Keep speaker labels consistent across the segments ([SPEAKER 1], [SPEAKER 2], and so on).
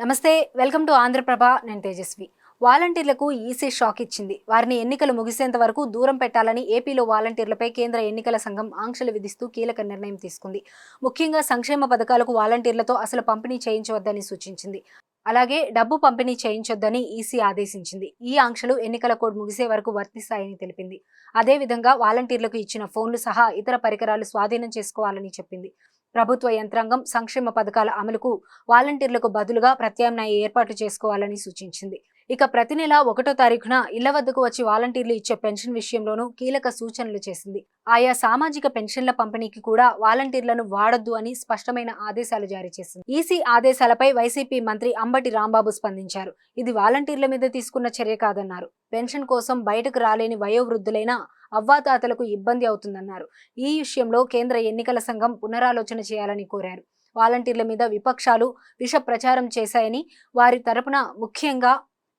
[SPEAKER 1] నమస్తే, welcome to Andhraprabha. నేను తేజస్వి. వాలంటీర్లకు ఈసీ షాక్ ఇచ్చింది. వారిని ఎన్నికలు ముగిసేంత వరకు దూరం పెట్టాలని ఏపీలో వాలంటీర్లపై కేంద్ర ఎన్నికల సంఘం ఆంక్షలు విధిస్తూ కీలక నిర్ణయం తీసుకుంది. ముఖ్యంగా సంక్షేమ పథకాలకు వాలంటీర్లతో అసలు పంపిణీ చేయించవద్దని సూచించింది. అలాగే డబ్బు పంపిణీ చేయించొద్దని ఈసీ ఆదేశించింది. ఈ ఆంక్షలు ఎన్నికల కోడ్ ముగిసే వరకు వర్తిస్తాయని తెలిపింది. అదేవిధంగా వాలంటీర్లకు ఇచ్చిన ఫోన్లు సహా ఇతర పరికరాలు స్వాధీనం చేసుకోవాలని చెప్పింది. ప్రభుత్వ యంత్రాంగం సంక్షేమ పథకాల అమలుకు వాలంటీర్లకు బదులుగా ప్రత్యామ్నాయ ఏర్పాటు చేసుకోవాలని సూచించింది. ఇక ప్రతి నెల 1వ తారీఖున ఇళ్ల వద్దకు వచ్చి వాలంటీర్లు ఇచ్చే పెన్షన్ విషయంలోనూ కీలక సూచనలు చేసింది. ఆయా సామాజిక పెన్షన్ల పంపిణీకి కూడా వాలంటీర్లను వాడొద్దు అని స్పష్టమైన ఆదేశాలు జారీ చేసింది. ఈసీ ఆదేశాలపై వైసీపీ మంత్రి అంబటి రాంబాబు స్పందించారు. ఇది వాలంటీర్ల మీద తీసుకున్న చర్య కాదన్నారు. పెన్షన్ కోసం బయటకు రాలేని వయోవృద్ధులైన అవ్వాతాతలకు ఇబ్బంది అవుతుందన్నారు. ఈ విషయంలో కేంద్ర ఎన్నికల సంఘం పునరాలోచన చేయాలని కోరారు. వాలంటీర్ల మీద విపక్షాలు విష ప్రచారం చేశాయని, వారి తరపున ముఖ్యంగా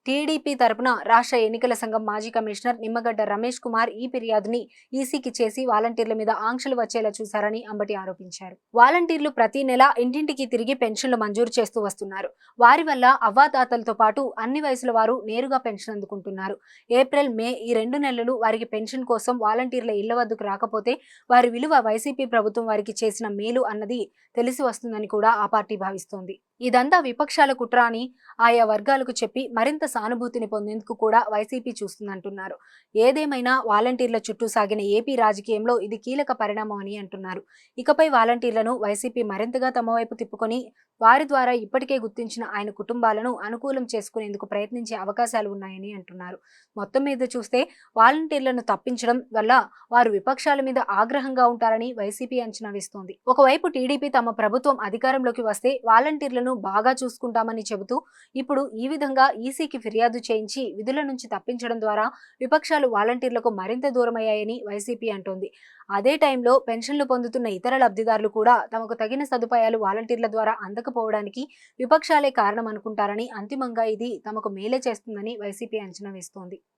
[SPEAKER 1] టీడీపీ తరపున రాష్ట్ర ఎన్నికల సంఘం మాజీ కమిషనర్ నిమ్మగడ్డ రమేష్ కుమార్ ఈ ఫిర్యాదుని ఈసీకి చేసి వాలంటీర్ల మీద ఆంక్షలు వచ్చేలా చూశారని అంబటి ఆరోపించారు. వాలంటీర్లు ప్రతి నెల ఇంటింటికి తిరిగి పెన్షన్లు మంజూరు చేస్తూ వస్తున్నారు. వారి వల్ల అవ్వాతాతలతో పాటు అన్ని వయసుల వారు నేరుగా పెన్షన్ అందుకుంటున్నారు. ఏప్రిల్, మే ఈ 2 నెలలు వారికి పెన్షన్ కోసం వాలంటీర్ల ఇళ్ల వద్దకు రాకపోతే వారి విలువ వైసీపీ ప్రభుత్వం వారికి చేసిన మేలు అన్నది తెలిసి వస్తుందని కూడా ఆ పార్టీ భావిస్తోంది. ఇదంతా విపక్షాల కుట్ర అని ఆయా వర్గాలకు చెప్పి మరింత సానుభూతిని పొందేందుకు కూడా వైసీపీ చూస్తుందంటున్నారు. ఏదేమైనా వాలంటీర్ల చుట్టూ సాగిన ఏపీ రాజకీయంలో ఇది కీలక పరిణామం అని అంటున్నారు. ఇకపై వాలంటీర్లను వైసీపీ మరింతగా తమ వైపు తిప్పుకొని వారి ద్వారా ఇప్పటికే గుర్తించిన ఆయన కుటుంబాలను అనుకూలం చేసుకునేందుకు ప్రయత్నించే అవకాశాలు ఉన్నాయని అంటున్నారు. మొత్తం మీద చూస్తే వాలంటీర్లను తప్పించడం వల్ల వారు విపక్షాల మీద ఆగ్రహంగా ఉంటారని వైసీపీ అంచనా వేస్తోంది. ఒకవైపు టీడీపీ తమ ప్రభుత్వం అధికారంలోకి వస్తే వాలంటీర్లను బాగా చూసుకుంటామని చెబుతూ ఇప్పుడు ఈ విధంగా ఈసీకి ఫిర్యాదు చేయించి విధుల నుంచి తప్పించడం ద్వారా విపక్షాలు వాలంటీర్లకు మరింత దూరమయ్యాయని వైసీపీ అంటోంది. అదే టైంలో పెన్షన్లు పొందుతున్న ఇతర లబ్ధిదారులు కూడా తమకు తగిన సదుపాయాలు వాలంటీర్ల ద్వారా అందకపోవడానికి విపక్షాలే కారణం అనుకుంటారని, అంతిమంగా ఇది తమకు మేలే చేస్తుందని వైసీపీ అంచనా వేస్తోంది.